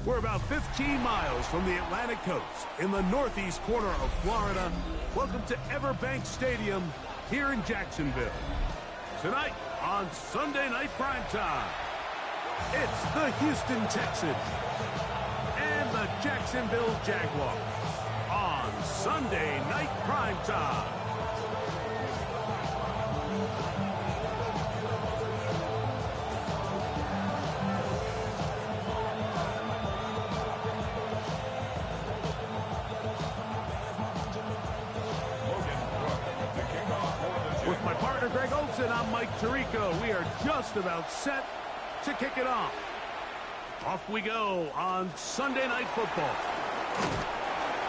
We're about 15 miles from the Atlantic coast in the northeast corner of Florida. Welcome to Everbank Stadium here in Jacksonville. Tonight on Sunday Night Primetime, it's the Houston Texans and the Jacksonville Jaguars on Sunday Night Primetime. With my partner Greg Olson, I'm Mike Tirico. We are just about set to kick it off. Off we go on Sunday Night Football.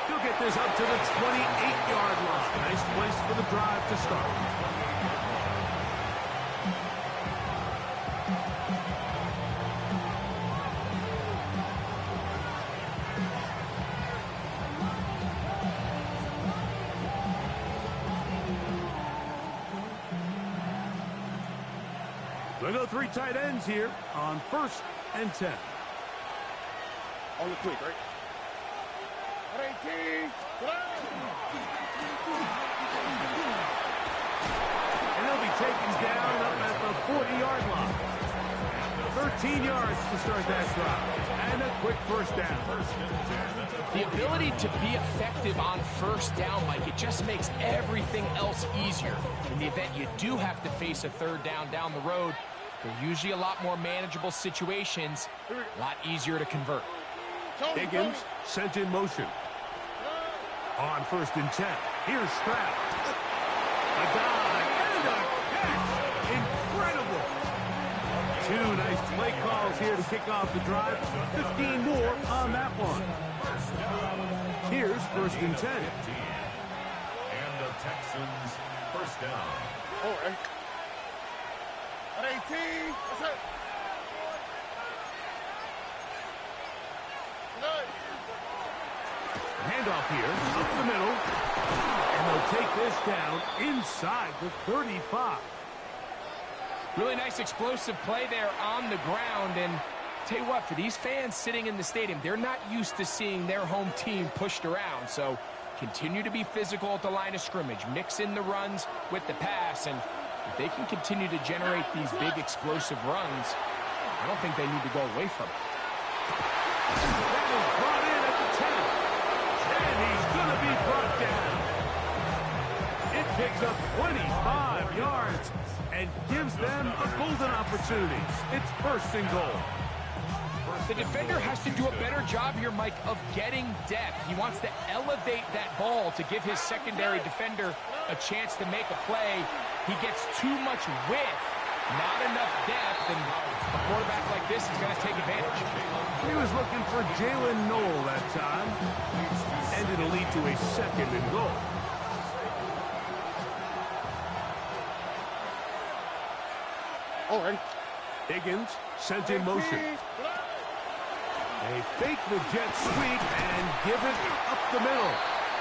He'll get this up to the 28-yard line. Nice place for the drive to start. We'll go three tight ends here on 1st and 10. On the quick, right? And they'll be taken down up at the 40-yard line. 13 yards to start that drive. And a quick first down. The ability to be effective on first down, Mike, it just makes everything else easier. In the event you do have to face a third down the road, they're usually a lot more manageable situations, a lot easier to convert. Higgins sent in motion. On 1st and 10. Here's Stroud. A dive and a catch. Incredible. Two nice play calls here to kick off the drive. 15 more on that one. Here's 1st and 10. And the Texans first down. All right. At 18. That's it. Handoff here, up the middle. And they'll take this down inside the 35. Really nice explosive play there on the ground. And tell you what, for these fans sitting in the stadium, they're not used to seeing their home team pushed around. So continue to be physical at the line of scrimmage. Mix in the runs with the pass. And if they can continue to generate these big explosive runs, I don't think they need to go away from it. That is brought in at the 10. And he's going to be brought down. It picks up 25 yards and gives them a golden opportunity. It's 1st and goal. The defender has to do a better job here, Mike, of getting depth. He wants to elevate that ball to give his secondary defender a chance to make a play. He gets too much width, not enough depth, and a quarterback like this is going to take advantage. He was looking for Jalen Noel that time, and it'll lead to a 2nd and goal. All right. Higgins sent in motion. They fake the jet sweep and give it up the middle.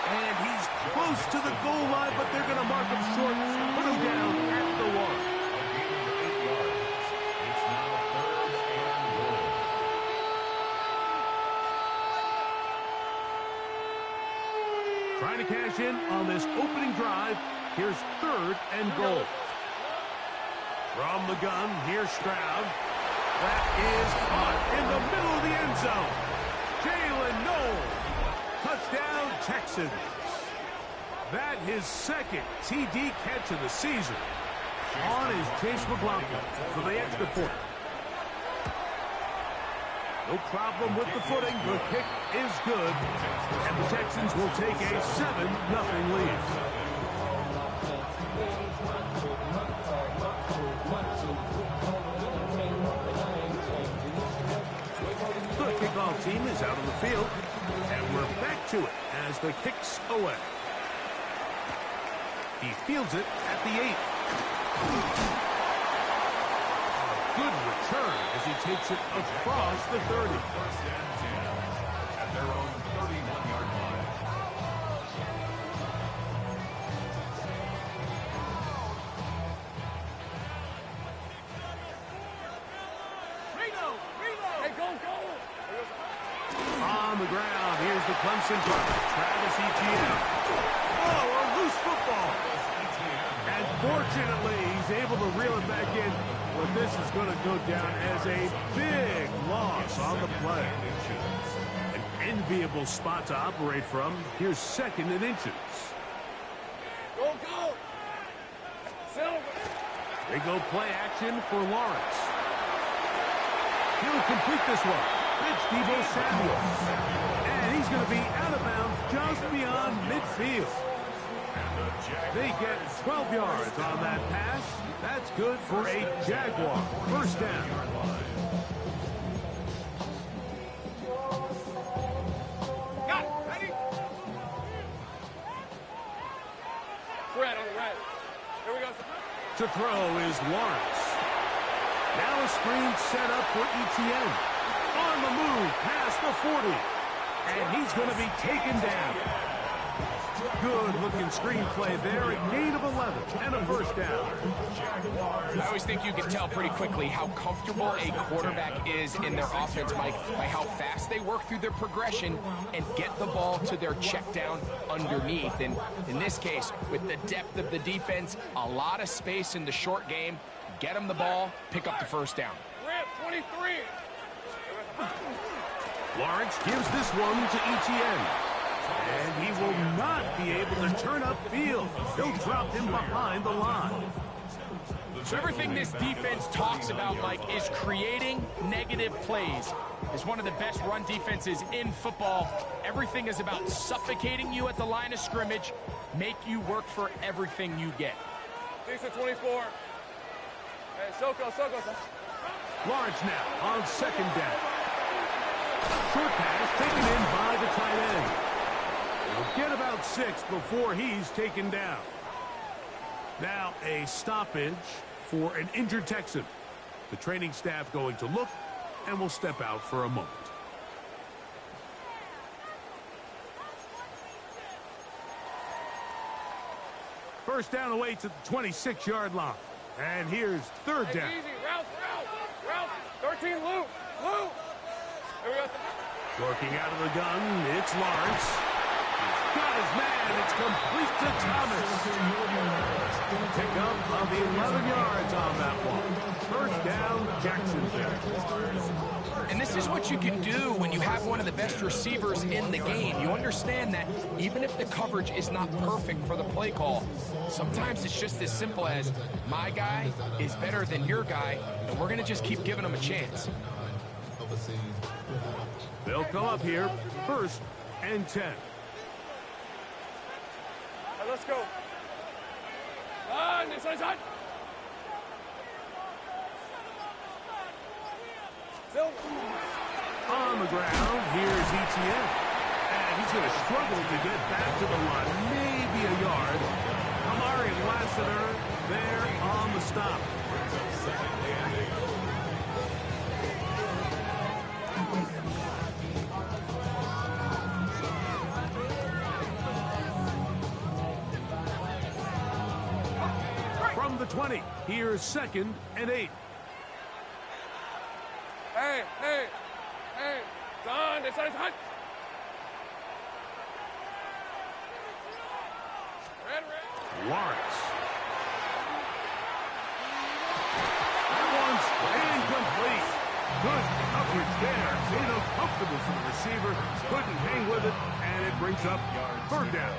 And he's close to the goal line, but they're going to mark him short, put him down at the 1. It's now 3rd and goal. Trying to cash in on this opening drive. Here's 3rd and goal. From the gun, here's Stroud. That is caught in the middle of the end zone. Jalen Noel. Touchdown, Texans. That his 2nd TD catch of the season. On is Chase McLaughlin for the extra point. No problem with the footing. The kick is good. And the Texans will take a 7-0 lead. The kickoff team is out on the field. And we're back to it as the kick's away. He fields it at the 8. Good return as he takes it across the 30. 1st and 10 at their own 31-yard line. Hey, go, go. Clemson product, Travis Etienne. Oh, a loose football. And fortunately, he's able to reel it back in. But this is going to go down as a big loss on the play. An enviable spot to operate from. Here's 2nd and inches. Go, go. Silver. They go play action for Lawrence. He'll complete this one. It's Deebo Samuel. And he's going to be out of bounds just beyond midfield. They get 12 yards on that pass. That's good for a Jaguar. First down. Got it. Ready? Red on the right. Here we go. To throw is Lawrence. Now a screen set up for Etienne. On the move past the 40. And he's going to be taken down. Good-looking screenplay there. A gain of 11 and a first down. I always think you can tell pretty quickly how comfortable a quarterback is in their offense, Mike, by how fast they work through their progression and get the ball to their check down underneath. And in this case, with the depth of the defense, a lot of space in the short game, get them the ball, pick up the first down. Rip, 23. Lawrence gives this one to Etienne. And he will not be able to turn upfield. He'll drop him behind the line. So everything this defense talks about, Mike, is creating negative plays. It's one of the best run defenses in football. Everything is about suffocating you at the line of scrimmage, make you work for everything you get. 6 to 24. Hey, Soko. Lawrence now on 2nd down. Short pass taken in by the tight end. He'll get about 6 before he's taken down. Now a stoppage for an injured Texan. The training staff going to look and will step out for a moment. First down away to the 26-yard line. And here's 3rd down. Easy. Route. 13, Luke. Here we go. Working out of the gun, it's Lawrence. He's got his man. It's complete to Thomas. Pick up of the 11 yards on that one. First down, Jacksonville. And this is what you can do when you have one of the best receivers in the game. You understand that even if the coverage is not perfect for the play call, sometimes it's just as simple as my guy is better than your guy, and we're going to just keep giving him a chance. They'll come up here, 1st and 10. Let's go. This one's hot. On the ground, here's Etienne. And he's going to struggle to get back to the line, maybe a yard. Amari Lassiter there on the stop. From the 20, here's 2nd and 8. Hey. Don, this one's hot. Red. Lawrence. That one's incomplete. Good coverage there. Made it uncomfortable for the receiver. Couldn't hang with it, and it brings up 3rd down.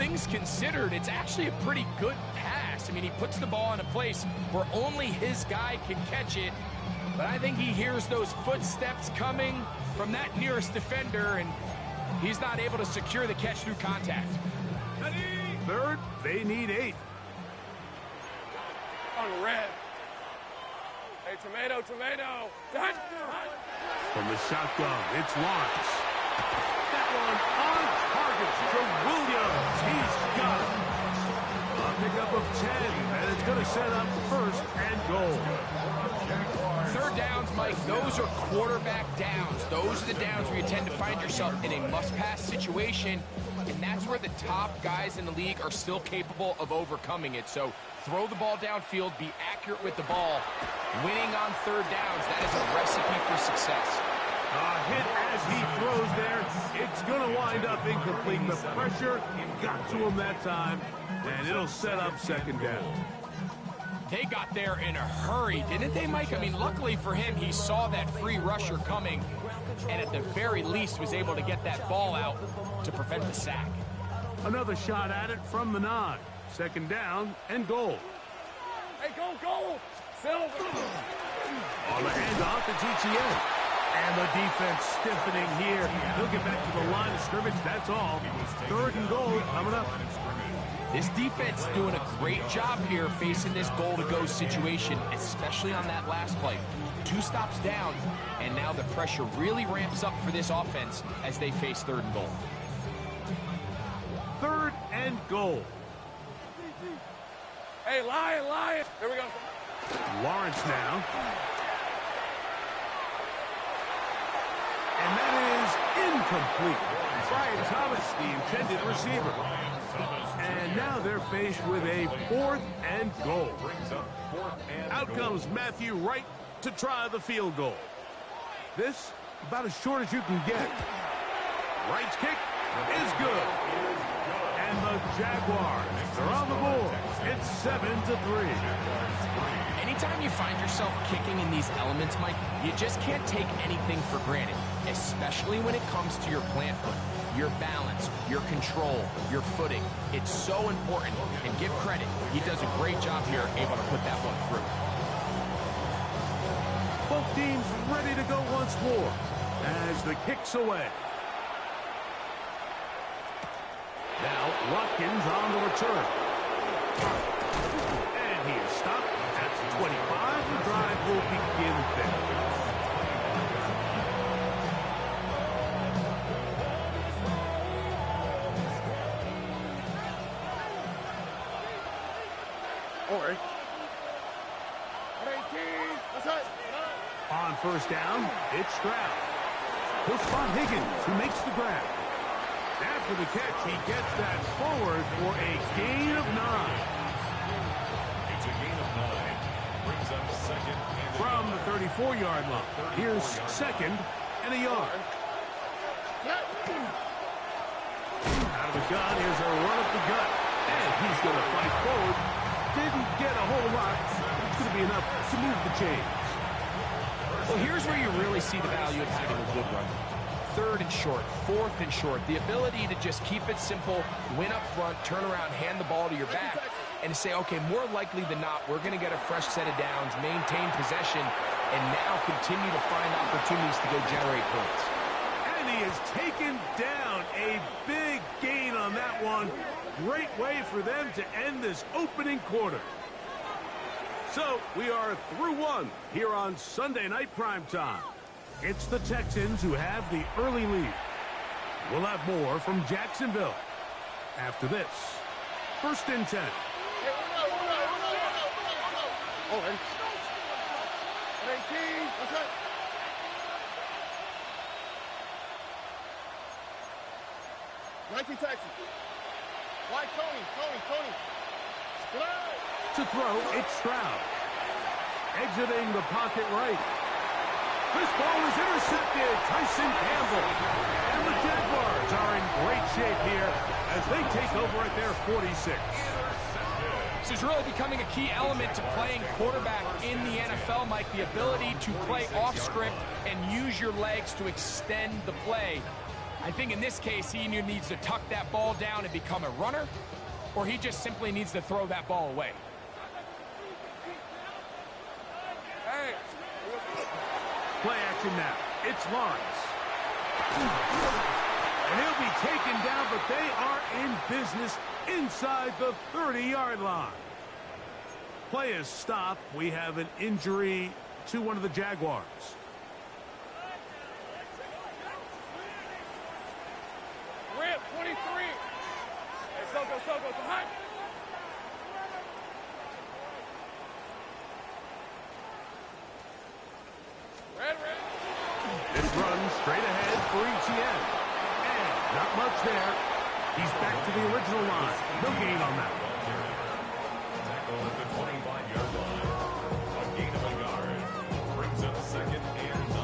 things considered, it's actually a pretty good pass. I mean, he puts the ball in a place where only his guy can catch it. But I think he hears those footsteps coming from that nearest defender, and he's not able to secure the catch through contact. Third, they need 8. On red. Hey, tomato, tomato. Done. From the shotgun, it's Lawrence. That one on target for Williams. He's got it. A pickup of 10, and it's going to set up first and goal. Third downs, Mike, those are quarterback downs. Those are the downs where you tend to find yourself in a must-pass situation, and that's where the top guys in the league are still capable of overcoming it. So throw the ball downfield, be accurate with the ball. Winning on third downs, that is a recipe for success. Hit as he throws there. It's going to wind up incomplete. The pressure got to him that time, and it'll set up second down. They got there in a hurry, didn't they, Mike? I mean, luckily for him, he saw that free rusher coming, and at the very least was able to get that ball out to prevent the sack. Another shot at it from the 9. Second down and goal. Hey, go. Silver. On the handoff, it's ETN. And the defense stiffening here. He'll get back to the line of scrimmage, that's all. Third and goal coming up. This defense doing a great job here facing this goal-to-go situation, especially on that last play. 2 stops down, and now the pressure really ramps up for this offense as they face third and goal. Third and goal. Hey, Lion. There we go. Lawrence now. And that is incomplete. Brian Thomas, the intended receiver. And now they're faced with a 4th and goal. Out comes Matthew Wright to try the field goal. This, about as short as you can get. Wright's kick is good. And the Jaguars are on the board. It's 7-3. Anytime you find yourself kicking in these elements, Mike, you just can't take anything for granted, especially when it comes to your plant foot, your balance, your control, your footing. It's so important, and give credit. He does a great job here, able to put that one through. Both teams ready to go once more as the kick's away. Now Watkins on the return. And he is stopped at 25. The drive will begin there. Or. On first down, it's Stroud. He'll spot Higgins, who makes the grab. After the catch, he gets that forward for a gain of 9. It's a gain of 9. Brings up second. From the 34-yard line, here's second and a yard. Out of the gun, here's a run up the gut. And he's going to fight forward. Didn't get a whole lot. It's going to be enough to move the chains. Well, here's where you really see the value of having a good run. Third and short, fourth and short. The ability to just keep it simple, win up front, turn around, hand the ball to your back, and to say, okay, more likely than not, we're going to get a fresh set of downs, maintain possession, and now continue to find opportunities to go generate points. And he has taken down a big gain on that one. Great way for them to end this opening quarter. So we are through one here on Sunday Night Primetime. It's the Texans who have the early lead. We'll have more from Jacksonville after this. First and 10. Owen. 18. What's that? Texans. Why Tony? To throw, it's Stroud. Exiting the pocket right. This ball is intercepted. Tyson Campbell. And the Jaguars are in great shape here as they take over at their 46. This is really becoming a key element to playing quarterback in the NFL, Mike. The ability to play off script and use your legs to extend the play. I think in this case, he either needs to tuck that ball down and become a runner, or he just simply needs to throw that ball away. Hey. Play action now. It's Lawrence. And he'll be taken down, but they are in business inside the 30-yard line. Play is stopped. We have an injury to one of the Jaguars. Rip, 23. Hey, Soko, some hot. Red. This run straight ahead for ETN. And not much there. He's back to the original line. No gain on that. Tackle at the 25-yard line. A gain of a yard. Brings up 2nd and 9.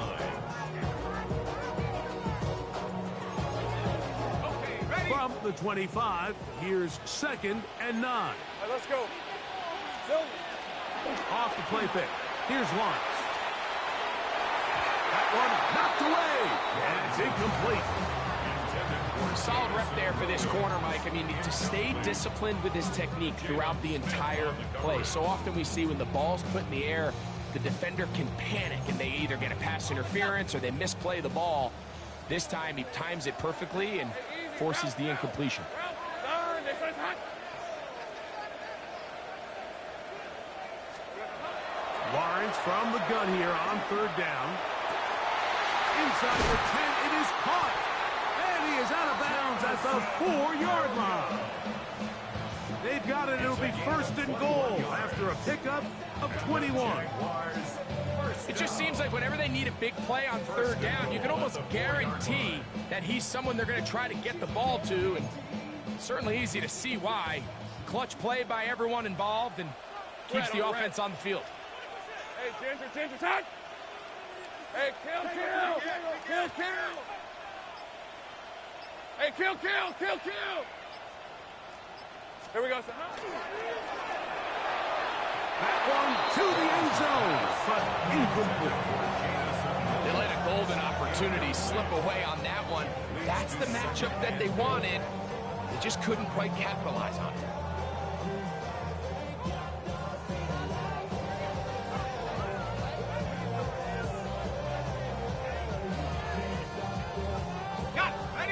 From the 25, here's 2nd and 9. All right, let's go. Silver. Off the play fake. Here's Lawrence. That one knocked away. And it's incomplete. Solid rep there for this corner, Mike. I mean, to stay disciplined with his technique throughout the entire play. So often we see when the ball's put in the air, the defender can panic, and they either get a pass interference or they misplay the ball. This time, he times it perfectly and forces the incompletion. Lawrence from the gun here on 3rd down. Inside the 10, it is caught. And he is out of bounds at the 4-yard line. They've got it. It'll be 1st and goal after a pickup of 21. It just seems like whenever they need a big play on 3rd down, you can almost guarantee that he's someone they're going to try to get the ball to, and certainly easy to see why. Clutch play by everyone involved and keeps the offense on the field. Hey, Ginger, touch! Hey, kill! Hey, kill! Here we go, son. That one to the end zone, but incomplete. They let a golden opportunity slip away on that one. That's the matchup that they wanted. They just couldn't quite capitalize on it.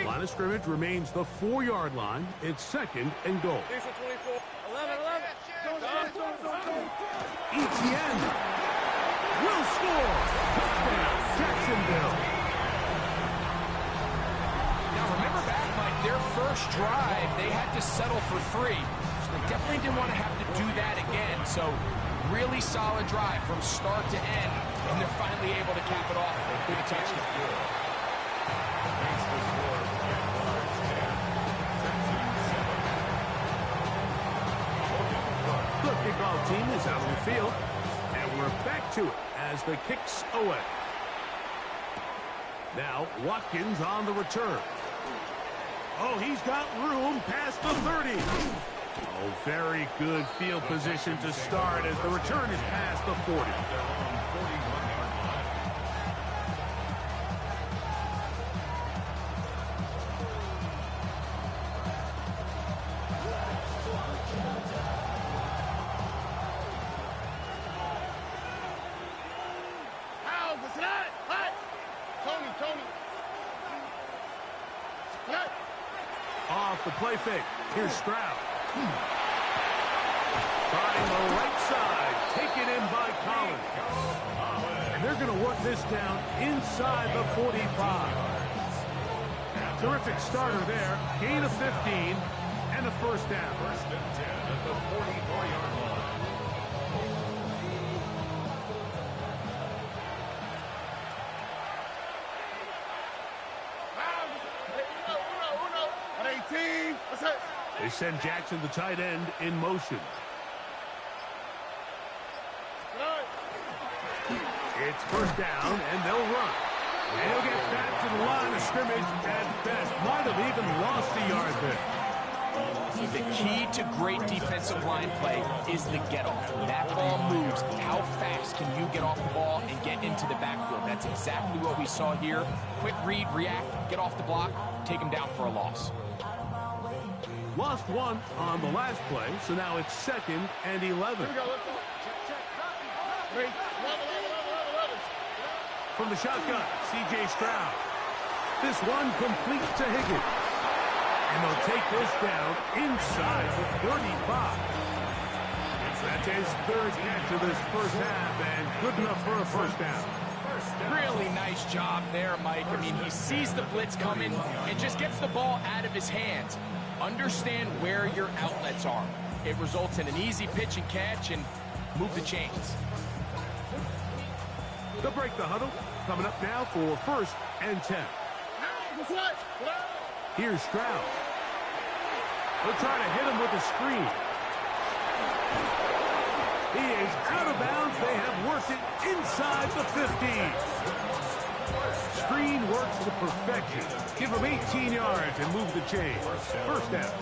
Line of scrimmage remains the 4-yard line. It's 2nd and goal. 24. 11. ETN will score. Touchdown, Jacksonville. Now remember back, Mike, their first drive, they had to settle for 3. So they definitely didn't want to have to do that again. So really solid drive from start to end, and they're finally able to cap it off with a touchdown. The kickoff team is out on the field, and we're back to it as the kick's away. Now, Watkins on the return. Oh, he's got room past the 30. Oh, very good field position to start as the return is past the 40. Off the play fake. Here's Stroud. Trying the right side. Taken in by Collins. And they're going to work this down inside the 45. Terrific starter there. Gain of 15 and a 1st down. 1st and 10 at the 44-yard line. They send Jackson, the tight end, in motion. It's 1st down, and they'll run. And he'll get back to the line of scrimmage at best. Might have even lost a yard there. The key to great defensive line play is the get-off. When that ball moves, how fast can you get off the ball and get into the backfield? That's exactly what we saw here. Quick read, react, get off the block, take him down for a loss. Lost one on the last play, so now it's 2nd and 11. From the shotgun, C.J. Stroud. This one complete to Higgins. And they'll take this down inside the 35. That's his 3rd catch of this first half, and good enough for a first down. Really nice job there, Mike. I mean, he sees the blitz coming and just gets the ball out of his hands. Understand where your outlets are. It results in an easy pitch and catch and move the chains. They'll break the huddle. Coming up now for 1st and 10. Here's Stroud. They'll try to hit him with a screen. He is out of bounds. They have worked it inside the 15. Screen works to perfection. Give him 18 yards and move the chain. First down.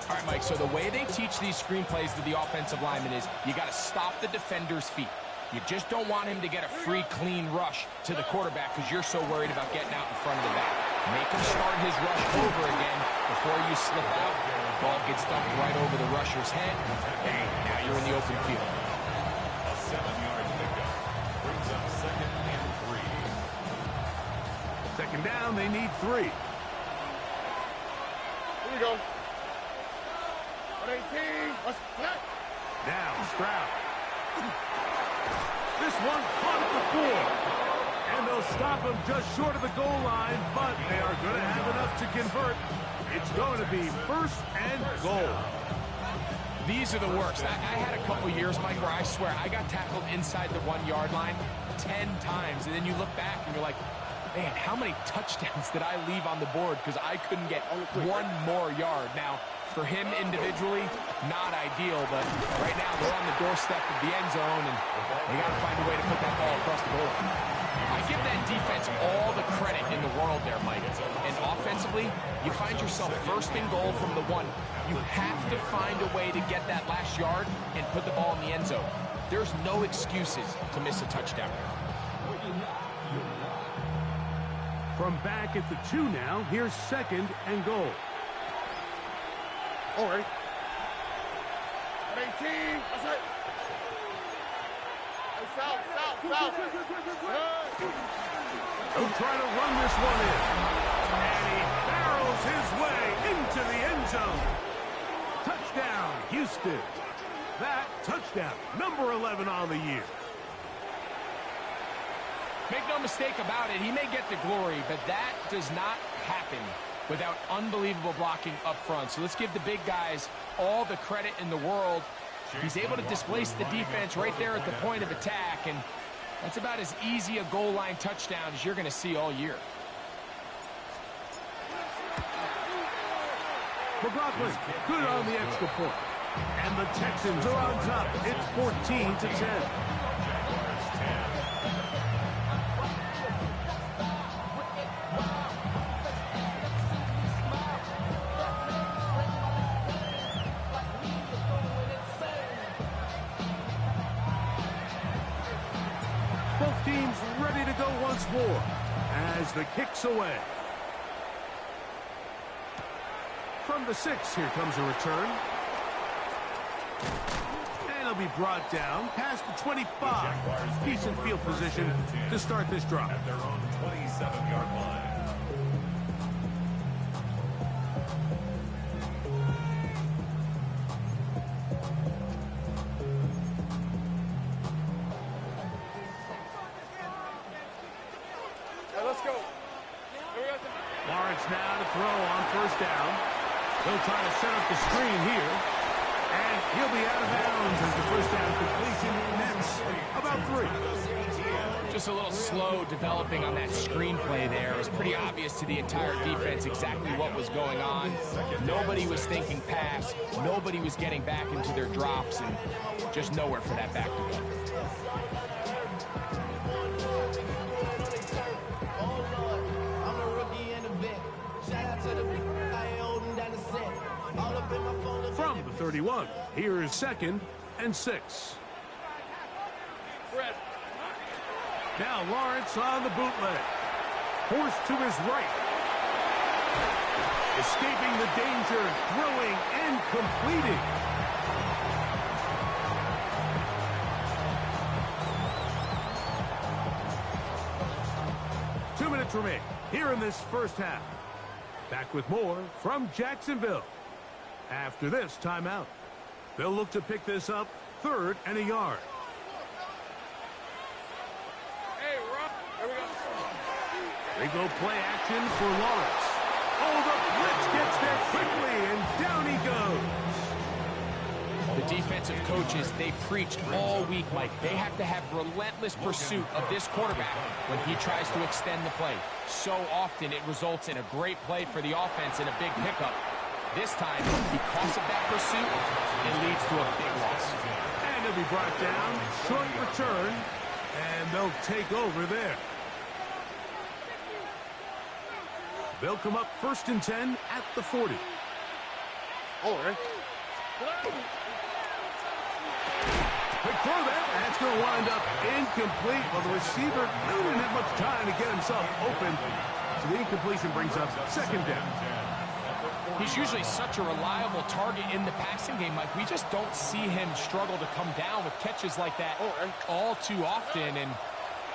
All right, Mike, so the way they teach these screen plays to the offensive lineman is you got to stop the defender's feet. You just don't want him to get a free, clean rush to the quarterback because you're so worried about getting out in front of the back. Make him start his rush over again before you slip out. Ball gets dumped right over the rusher's head. Bang, now you're in the open field. A 7-yard pickup brings up 2nd and 3. 2nd down, they need 3. Here we go. 118. Let's connect. Now, Stroud. This one caught at the 4. And they'll stop him just short of the goal line, but they are going to have enough to convert. It's going to be 1st and goal. These are the worst. I had a couple years, Mike, where I swear I got tackled inside the 1-yard line 10 times. And then you look back and you're like, man, how many touchdowns did I leave on the board because I couldn't get one more yard? Now, for him individually, not ideal, but right now they're on the doorstep of the end zone, and they got to find a way to put that ball across the goal. I give that defense all the credit in the world there, Mike. And offensively, you find yourself 1st and goal from the 1. You have to find a way to get that last yard and put the ball in the end zone. There's no excuses to miss a touchdown. From back at the 2 now, here's 2nd and goal. All right. 18. That's it. Hey, south. He'll try to run this one in. And he barrels his way into the end zone. Touchdown, Houston. That touchdown, number 11 on the year. Make no mistake about it, he may get the glory, but that does not happen without unbelievable blocking up front. So let's give the big guys all the credit in the world. He's able to displace the defense right there at the point of attack, and that's about as easy a goal line touchdown as you're going to see all year. McLaughlin, good on the extra point. And the Texans are on top. It's 14-10. Both teams ready to go once more as the kick's away. From the 6, here comes a return. And he'll be brought down past the 25. Decent field position to start this drive. At their own 27-yard line. Let's go. Lawrence now to throw on 1st down. They'll try to set up the screen here. And he'll be out of bounds as the 1st down completion nets about 3. Just a little slow developing on that screenplay there. It was pretty obvious to the entire defense exactly what was going on. Nobody was thinking pass. Nobody was getting back into their drops, and just nowhere for that back to go. From the 31, here is 2nd and 6. Now Lawrence on the bootleg. Forced to his right. Escaping the danger, throwing and completing. Remaining here in this first half. Back with more from Jacksonville. After this timeout, they'll look to pick this up 3rd and a yard. Hey, Rob. There we go. They go play action for Lawrence. Oh, the blitz gets there quickly, and down he goes. The defensive coaches, they preach all week, Mike. They have to have relentless pursuit of this quarterback when he tries to extend the play. So often it results in a great play for the offense and a big pickup. This time, because of that pursuit, it leads to a big loss. And he'll be brought down, short return, and they'll take over there. They'll come up 1st and 10 at the 40. All right. Quick throw there. That's going to wind up incomplete. Well, the receiver didn't have much time to get himself open. So the incompletion brings up 2nd down. He's usually such a reliable target in the passing game, Mike. We just don't see him struggle to come down with catches like that all too often. And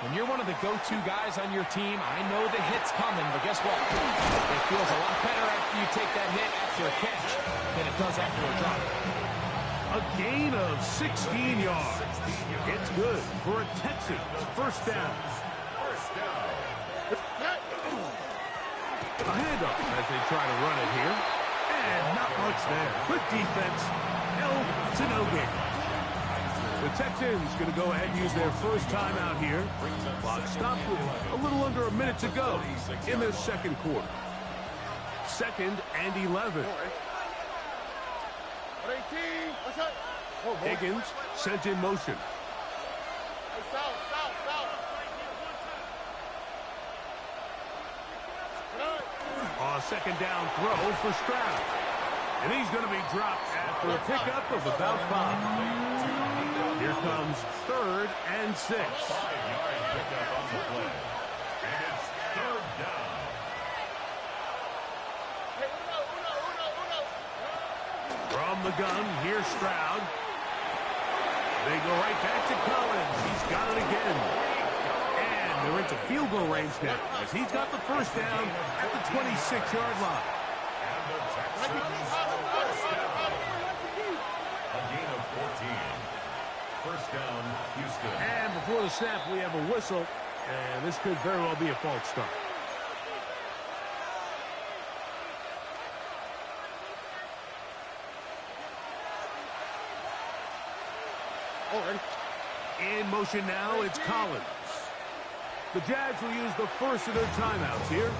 when you're one of the go-to guys on your team, I know the hit's coming, but guess what? It feels a lot better after you take that hit after a catch than it does after a drop. A gain of 16 yards. It's good for a Texans 1st down. A handoff as they try to run it here. And not much there. Good defense. Held to no gain. The Texans going to go ahead and use their first timeout here. Clock stops with a little under a minute to go in this 2nd quarter. 2nd and 11. Higgins sent in motion. A 2nd down throw for Stroud. And he's going to be dropped after a pickup of about 5. Here comes 3rd and 6. 5-yard pickup on the play. And it's 3rd down. From the gun, here's Stroud. They go right back to Collins. He's got it again. And they're into field goal range now as he's got the 1st down at the 26-yard line. And the Texans first down. A gain of 14. 1st down, Houston. And before the snap, we have a whistle. And this could very well be a false start. In motion now, it's Collins. The Jags will use the first of their timeouts here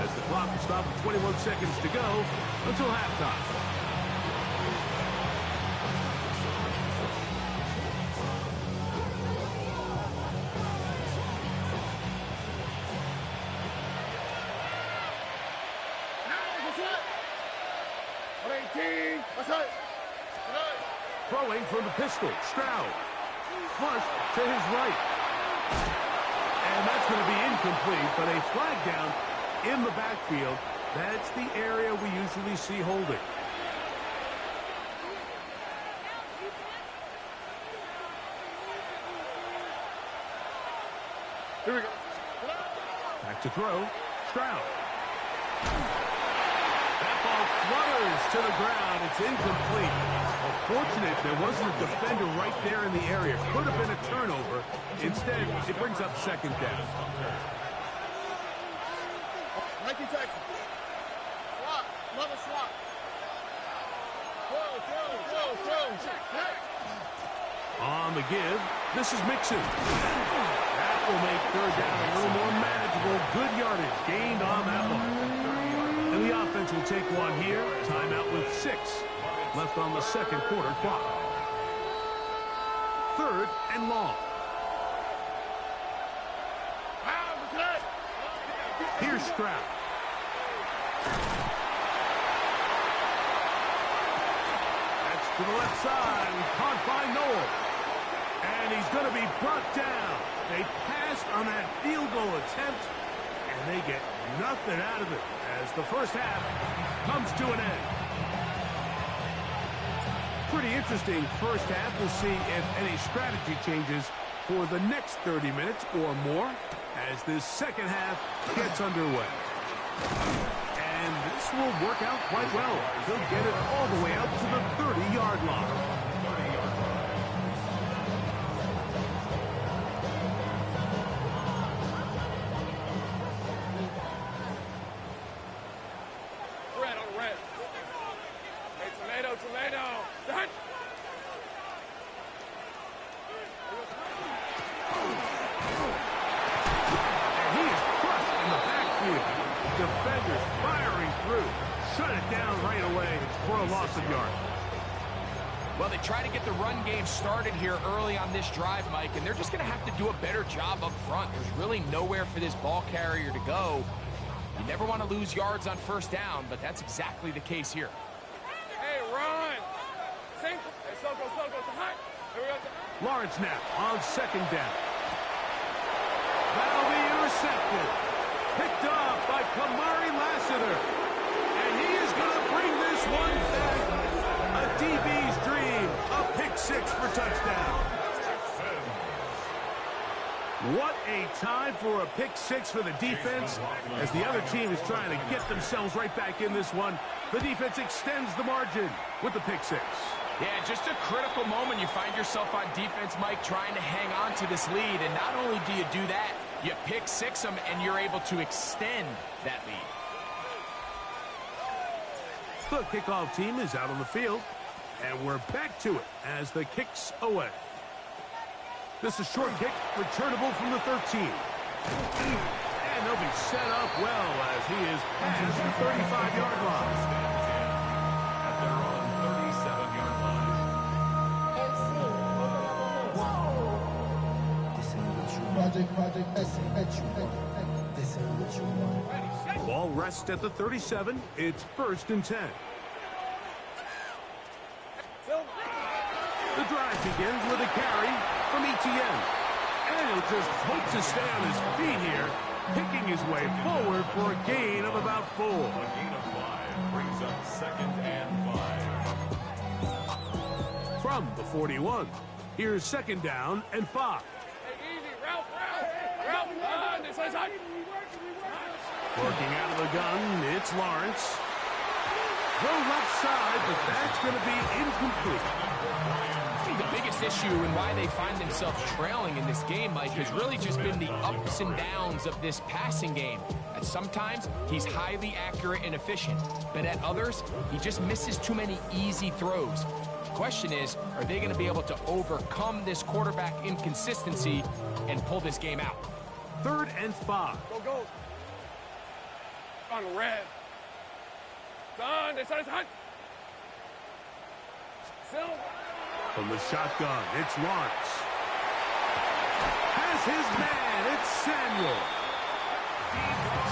as the clock will stop with 21 seconds to go until halftime. Throwing from the pistol, Stroud. Flush to his right. And that's going to be incomplete, but a flag down in the backfield. That's the area we usually see holding. Here we go. Back to throw, Stroud. That ball flutters to the ground. It's incomplete. Well, fortunate there wasn't a defender right there in the area. Could have been a turnover. Instead, it brings up 2nd down. 19 Texans. Swat. Another swat. On the give, this is Mixon. That will make 3rd down a little more manageable. Good yardage gained on that one. And the offense will take one here. Timeout with 6 left on the 2nd quarter clock. 3rd and long. Here's Stroud. That's to the left side. Caught by Noel. And he's going to be brought down. They pass on that field goal attempt, and they get nothing out of it as the first half comes to an end. Pretty interesting first half. We'll see if any strategy changes for the next 30 minutes or more as this second half gets underway. And this will work out quite well. He'll get it all the way out to the 30-yard line. Defenders firing through. Shut it down right away for a loss of yard. Well, they try to get the run game started here early on this drive, Mike, and they're just going to have to do a better job up front. There's really nowhere for this ball carrier to go. You never want to lose yards on first down, but that's exactly the case here. Hey, run! Sink! Hey, Soko, hot! Here we go. Lawrence now on second down. That'll be intercepted. Picked off by Kamari Lassiter. And he is going to bring this one back. A DB's dream. A pick six for touchdown. What a time for a pick six for the defense. As the other team is trying to get themselves right back in this one, the defense extends the margin with the pick six. Yeah, just a critical moment. You find yourself on defense, Mike, trying to hang on to this lead. And not only do you do that, you pick six them, and you're able to extend that lead. The kickoff team is out on the field, and we're back to it as the kick's away. This is short kick, returnable from the 13. And they'll be set up well as he is past the 35-yard line. At their own 37-yard line. Project, this ain't what you want. Ball rests at the 37. It's 1st and 10. The drive begins with a carry from Etienne. And he'll just hope to stay on his feet here, picking his way forward for a gain of about 4. A gain of 5 brings up 2nd and 5. From the 41, here's 2nd down and 5. Working out of the gun, it's Lawrence. Go left side, but that's going to be incomplete. I think the biggest issue and why they find themselves trailing in this game, Mike, has really just been the ups and downs of this passing game. At sometimes, he's highly accurate and efficient, but at others, he just misses too many easy throws. The question is, are they going to be able to overcome this quarterback inconsistency and pull this game out? 3rd and 5. Go. On red. Done. This is hot. Still. From the shotgun, it's Lawrence. Has his man, it's Samuel.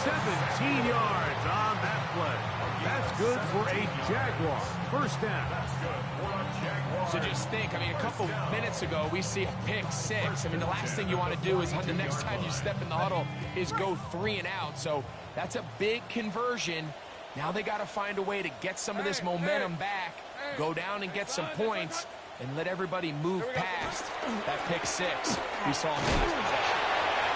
17 yards on that play. That's good for a Jaguar. 1st down. So just think, I mean, a couple minutes ago, we see a pick six. I mean, the last thing you want to do is the next time you step in the huddle is go 3 and out. So that's a big conversion. Now they got to find a way to get some of this momentum back, go down and get some points, and let everybody move past that pick six we saw in the last possession.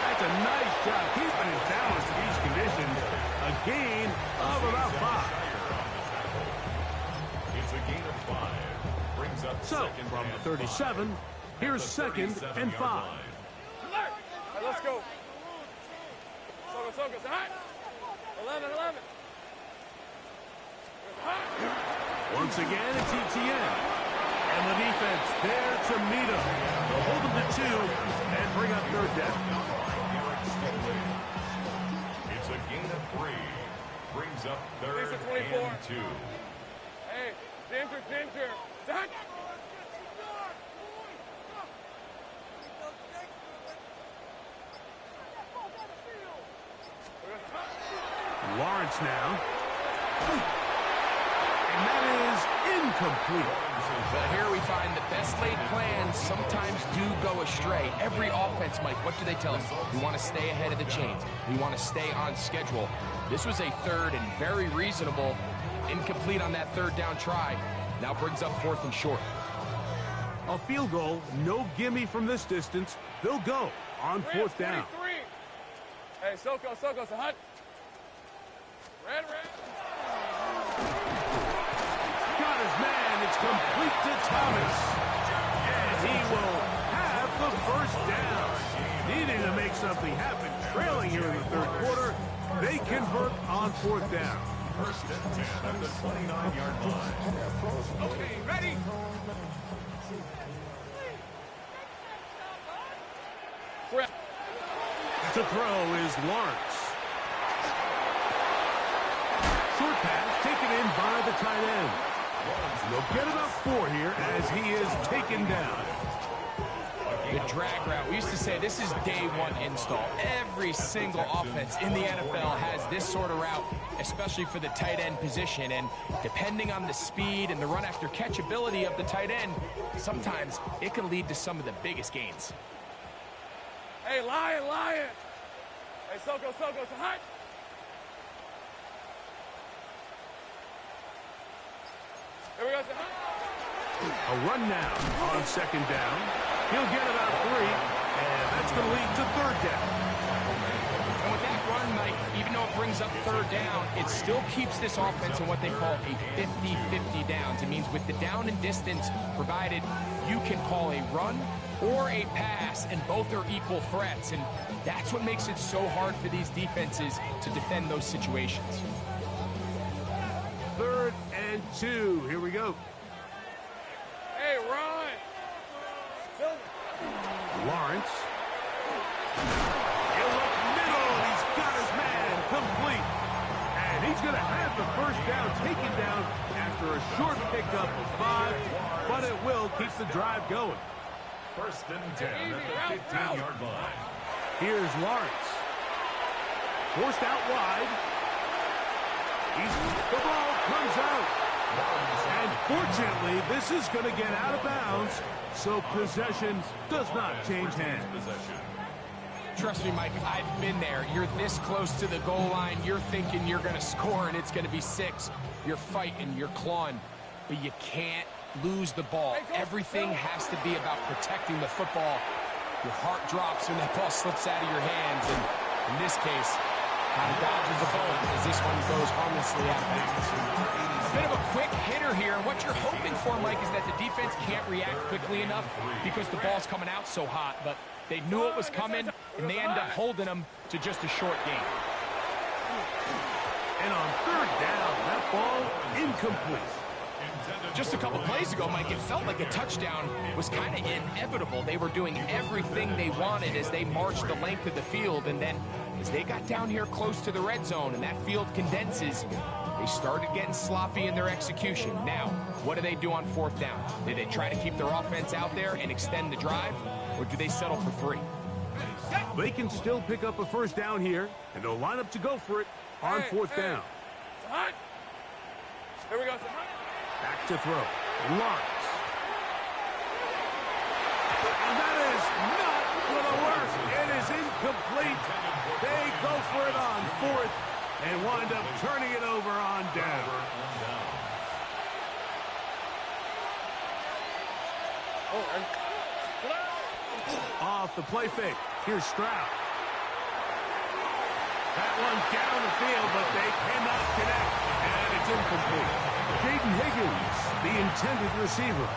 That's a nice job keeping it balanced in these conditions. A gain of about 5. It's a gain of 5. Brings up So, from the 37, here's 2nd and 5. All right, let's go. Soko, hot. 11. Once again, it's Etienne. And the defense there to meet him. They'll hold him to 2 and bring up 3rd down. It's a gain of 3. Brings up 3rd and 2. Hey, danger. Zach. Lawrence now. And And that is incomplete. But here we find the best laid plans sometimes do go astray. Every offense, Mike, what do they tell us? We want to stay ahead of the chains. We want to stay on schedule. This was a third and very reasonable. Incomplete on that third down try. Now brings up 4th and short. A field goal, no gimme from this distance. They'll go on 4th down. Hey, Soko, it's a hunt. Red. Got his man. It's complete to Thomas. And he will have the first down. Needing to make something happen. Trailing here in the 3rd quarter. They convert on 4th down. First and 10 at the 29-yard line. Okay, ready? To throw is Lawrence. Short pass taken in by the tight end. They'll get about 4 here as he is taken down. The drag route. We used to say this is day 1 install. Every single offense in the NFL has this sort of route, especially for the tight end position. And depending on the speed and the run after catch ability of the tight end, sometimes it can lead to some of the biggest gains. Hey, Lion. Hey, Soko, it's a hunt. Here we go, it's a hunt. A run now on 2nd down. He'll get about 3, and that's going to lead to 3rd down. And with that run, Mike, even though it brings up 3rd down, it still keeps this offense in what they call a 50-50 downs. It means with the down and distance provided, you can call a run or a pass, and both are equal threats. And that's what makes it so hard for these defenses to defend those situations. 3rd and 2. Here we go. Hey, run. Lawrence. He'll look middle. He's got his man complete. And he's going to have the first down taken down after a short pickup of 5, but it will keep the drive going. First and 10 at the 15-yard line. Here's Lawrence. Forced out wide. The ball comes out. And fortunately, this is going to get out of bounds, so possession does not change hands. Trust me, Mike, I've been there. You're this close to the goal line. You're thinking you're going to score, and it's going to be 6. You're fighting, you're clawing, but you can't lose the ball. Everything has to be about protecting the football. Your heart drops when that ball slips out of your hands, and in this case, kind of dodges a bullet as this one goes harmlessly out of bounds. A bit of a quick hitter here, and what you're hoping for, Mike, is that the defense can't react quickly enough because the ball's coming out so hot, but they knew it was coming, and they end up holding them to just a short gain. And on 3rd down, that ball incomplete. Just a couple plays ago, Mike, it felt like a touchdown was kind of inevitable. They were doing everything they wanted as they marched the length of the field, and then as they got down here close to the red zone and that field condenses, they started getting sloppy in their execution. Now, what do they do on 4th down? Do they try to keep their offense out there and extend the drive, or do they settle for 3? They can still pick up a first down here, and they'll line up to go for it on 4th down. Here we go. Back to throw. Lawrence. And that is not going to work. It is incomplete. They go for it on 4th and wind up turning it over on down. Off the play fake. Here's Stroud. That one down the field, but they cannot connect, and it's incomplete. Jaden Higgins, the intended receiver.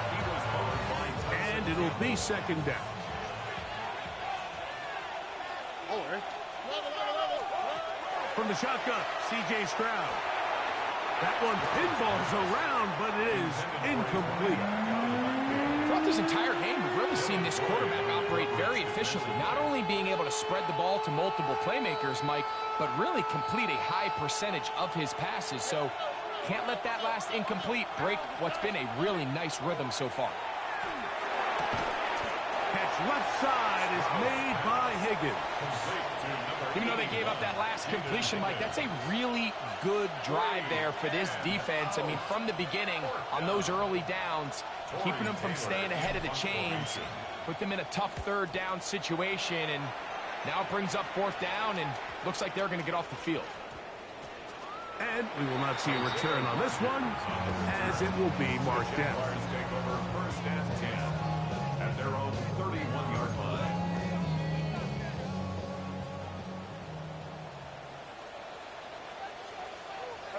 And it'll be 2nd down. From the shotgun, C.J. Stroud. That one pinballs around, but it is incomplete. Throughout this entire game, we've really seen this quarterback operate very efficiently, not only being able to spread the ball to multiple playmakers, Mike, but really complete a high percentage of his passes. So can't let that last incomplete break what's been a really nice rhythm so far. Catch left side is made by Higgins. Even though they gave up that last completion, Mike, that's a really good drive there for this defense. I mean, from the beginning, on those early downs, keeping them from staying ahead of the chains, put them in a tough third down situation, and now it brings up fourth down, and looks like they're going to get off the field. And we will not see a return on this one, as it will be marked down. Take over first and 10 at their own 31-yard line.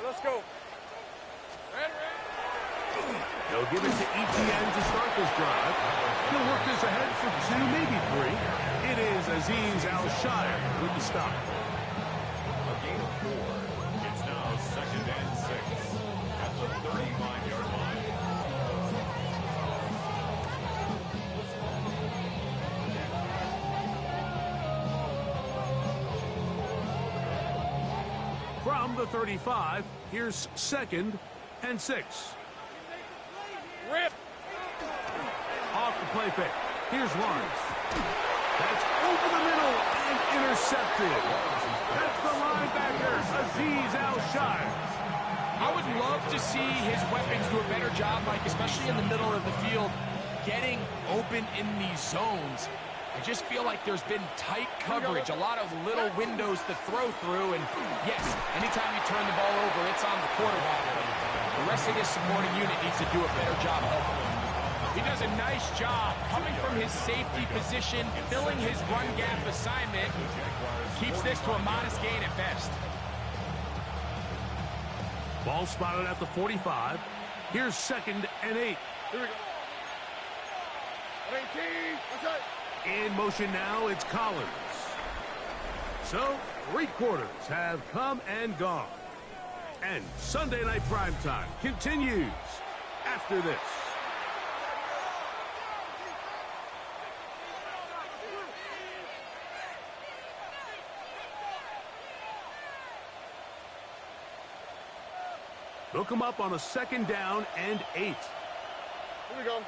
Let's go. They'll give it to Etienne to start this drive. He'll work this ahead for 2, maybe 3. It is Azeez Al-Shire with the stop. A gain of 4. It's now second and 6 at the 35-yard line. From the 35, here's second and 6. Rip. Off the play fake. Here's Lawrence. That's over the middle and intercepted. That's the linebacker, Azeez Al-Shire. I would love to see his weapons do a better job, Mike, especially in the middle of the field, getting open in these zones. I just feel like there's been tight coverage, a lot of little windows to throw through, and yes, anytime you turn the ball over, it's on the quarterback. The rest of his supporting unit needs to do a better job helping him. He does a nice job coming from his safety position, filling his run gap assignment, keeps this to a modest gain at best. Ball spotted at the 45. Here's second and 8. Here we go. 18. That's right. In motion now, it's Collins. So, 3 quarters have come and gone. And Sunday Night Primetime continues after this. They'll come up on a second down and 8. Here we go.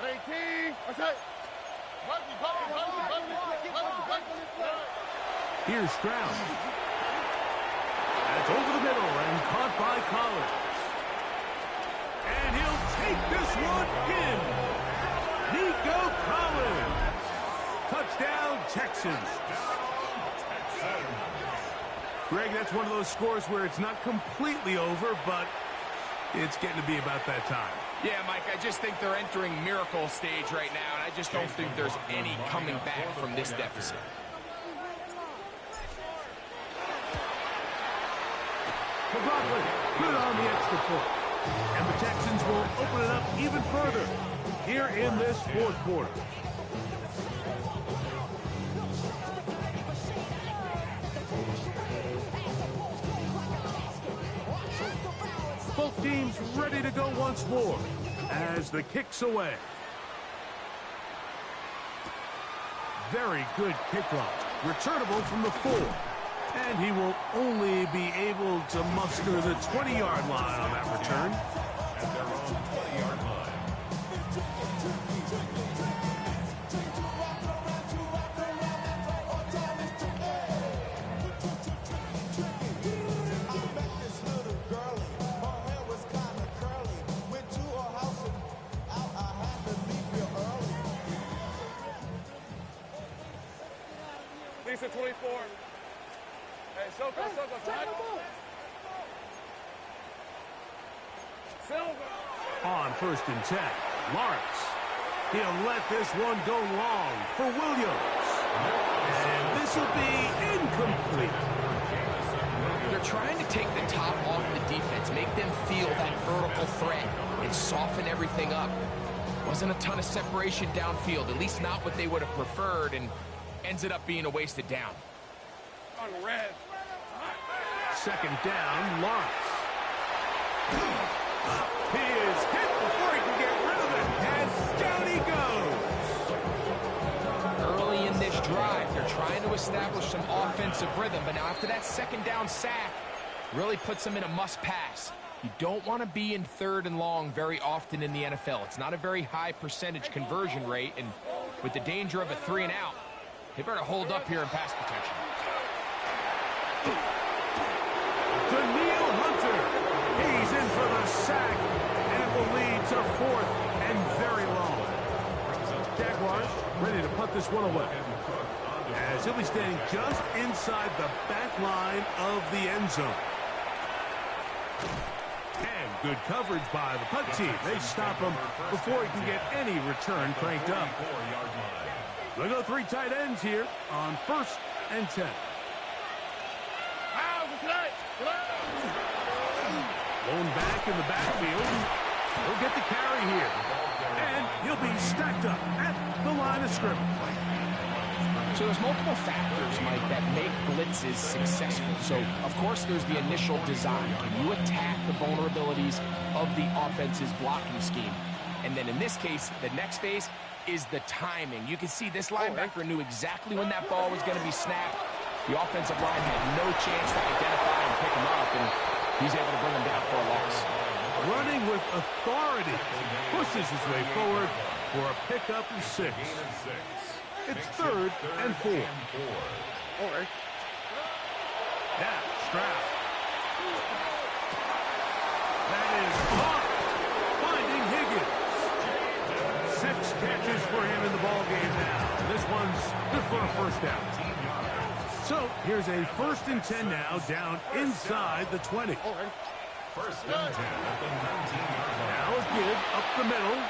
18. That's right. Here's Stroud. That's over the middle and caught by Collins. And he'll take this one in. Nico Collins. Touchdown, Texans. Greg, that's one of those scores where it's not completely over, but it's getting to be about that time. Yeah, Mike, I just think they're entering miracle stage right now, and I just don't think there's any coming back from this deficit. McLaughlin, good on the extra point. And the Texans will open it up even further here in this fourth quarter. Both teams ready to go once more as the kick's away. Very good kickoff. Returnable from the 4. And he will only be able to muster the 20-yard line on that return. At their own 20-yard line. Lisa 24. Hey, Soko, tag. Silver. On first and 10, Lawrence. He'll let this one go long for Williams. And this will be incomplete. They're trying to take the top off the defense, make them feel that vertical threat, and soften everything up. Wasn't a ton of separation downfield, at least not what they would have preferred, and ends up being a wasted down. On red. Second down, Lawrence. He is hit before he can get rid of it, and down he goes. Early in this drive, they're trying to establish some offensive rhythm, but now after that second down sack, really puts them in a must-pass. You don't want to be in 3rd and long very often in the NFL. It's not a very high percentage conversion rate, and with the danger of a 3-and-out, they better hold up here in pass protection. Daniil Hunter. He's in for the sack, and it will lead to 4th and very long. Jaguars ready to punt this one away, as he'll be standing just inside the back line of the end zone. And good coverage by the punt team. They stop him before he can get any return cranked up. They'll go 3 tight ends here on 1st and 10. Blown back in the backfield. He'll get the carry here. And he'll be stacked up at the line of scrimmage. So there's multiple factors, Mike, that make blitzes successful. So, of course, there's the initial design. Can you attack the vulnerabilities of the offense's blocking scheme? And then in this case, the next phase is the timing. You can see this linebacker knew exactly when that ball was going to be snapped. The offensive line had no chance to identify and pick him up, and he's able to bring him down for a loss. Running with authority, pushes his way forward for a pickup of 6. It's 3rd and 4. Now, Stroud. That is caught. Finding Higgins. 6 catches for him in the ball game now. This one's good for a 1st down. So, here's a 1st and 10 now, down inside the 20. 1st and 10 at the 19-yard line. Now a give up the middle.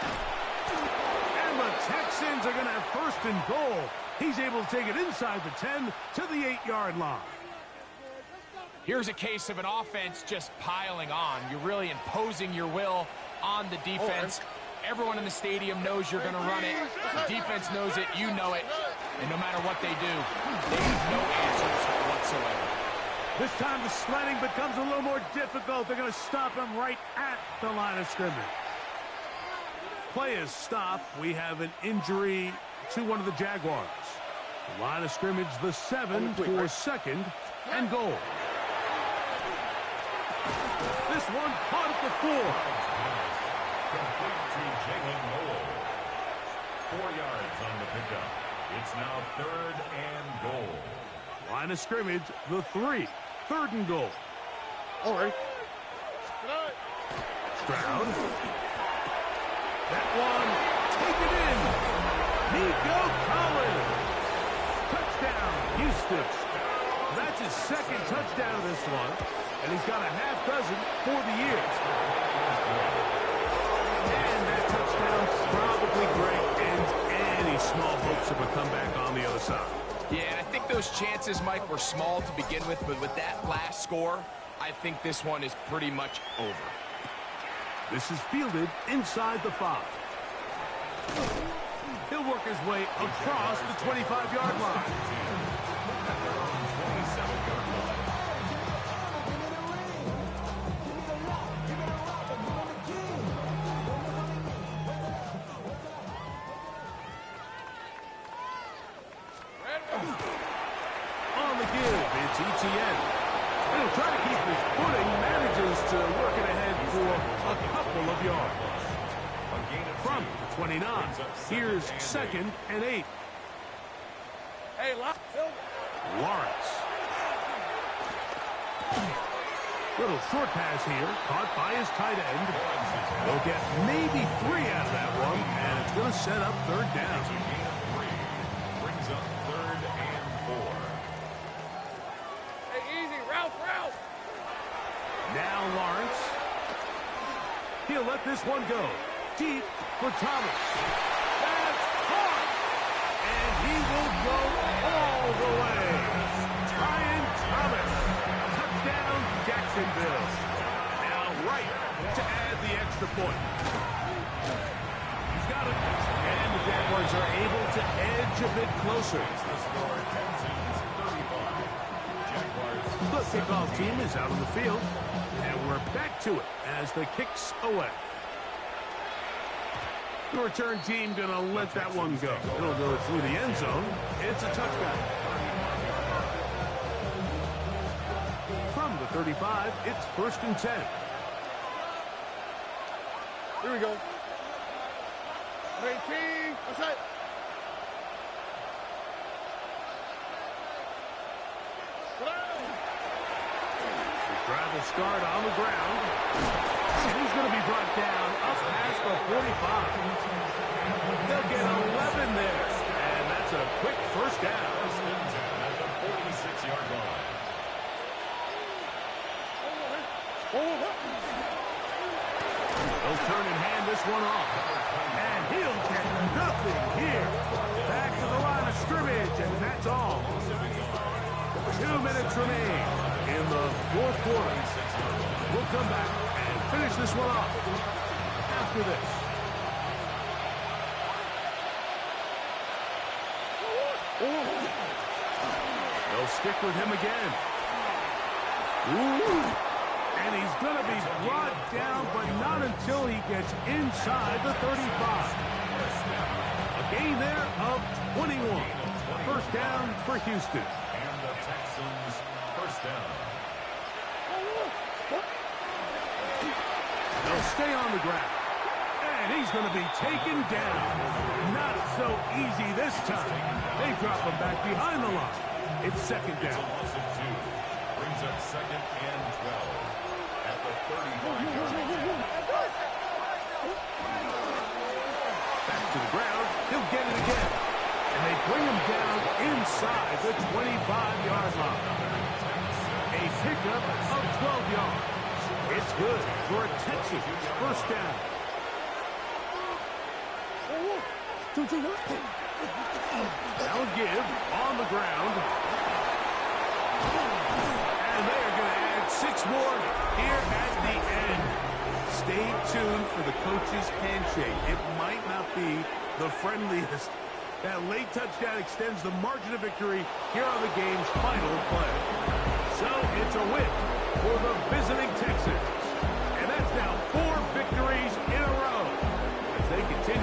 And the Texans are going to have 1st and goal. He's able to take it inside the 10 to the 8-yard line. Here's a case of an offense just piling on. You're really imposing your will on the defense. Everyone in the stadium knows you're going to run it. The defense knows it. You know it. And no matter what they do, they have no answers whatsoever. This time the sledding becomes a little more difficult. They're going to stop him right at the line of scrimmage. Play is stopped. We have an injury to one of the Jaguars. The line of scrimmage, the 7 for 2nd and goal. This one caught at the 4. Complete to Jalen Noel. 4 yards on the pickup. It's now 3rd and goal. Line of scrimmage, the 3. 3rd and goal. Stroud. That one, take it in. Nico Collins. Touchdown, Houston. That's his 2nd touchdown of this one, and he's got a half dozen for the year. And that touchdown probably Greg ends any small hopes of a comeback on the other side. Yeah, and I think those chances, Mike, were small to begin with, but with that last score, I think this one is pretty much over. This is fielded inside the 5. He'll work his way across the 25-yard line. On the give, it's ETN. He'll try to keep his footing, manages to work it ahead for a couple of yards. From the 29, here's 2nd and 8. Hey, Lawrence. Little short pass here, caught by his tight end. They'll get maybe 3 out of that one, and it's going to set up 3rd down. Brings up 3rd and 4. Hey, easy, route. Now Lawrence. He'll let this one go. Deep for Thomas. That's caught! And he will go all the way. Brian Thomas. Touchdown, Jacksonville. Now right to add the extra point. He's got it. And the Jaguars are able to edge a bit closer. The score, Texans 35. Jaguars. The kickoff team is out on the field. And we're back to it as the kick's away. The return team going to let that one go. It'll go through the end zone. It's a touchback. From the 35, it's 1st and 10. Here we go. 18. That's it. The drive will start on the ground. And he's going to be brought down up past the 45. They'll get 11 there. And that's a quick first down. At the 46-yard line. They'll turn and hand this one off. And he'll get nothing here. Back to the line of scrimmage, and that's all. 2 minutes remain in the fourth quarter. We'll come back and finish this one off after this. They'll stick with him again. Ooh. And he's going to be brought down, but not until he gets inside the 35. A gain there of 21. First down for Houston. And the Texans first down. They'll stay on the ground. And he's going to be taken down. Not so easy this time. They drop him back behind the line. It's second down. Loss of 2. Brings up second and 12. At the 35-yard line. Back to the ground. He'll get it again. And they bring him down inside the 25-yard line. A pickup of 12 yards. It's good for a Texans first down. Now give on the ground. And they're going to add 6 more here at the end. Stay tuned for the coach's handshake. It might not be the friendliest. That late touchdown extends the margin of victory here on the game's final play. So it's a win for the visiting Texans.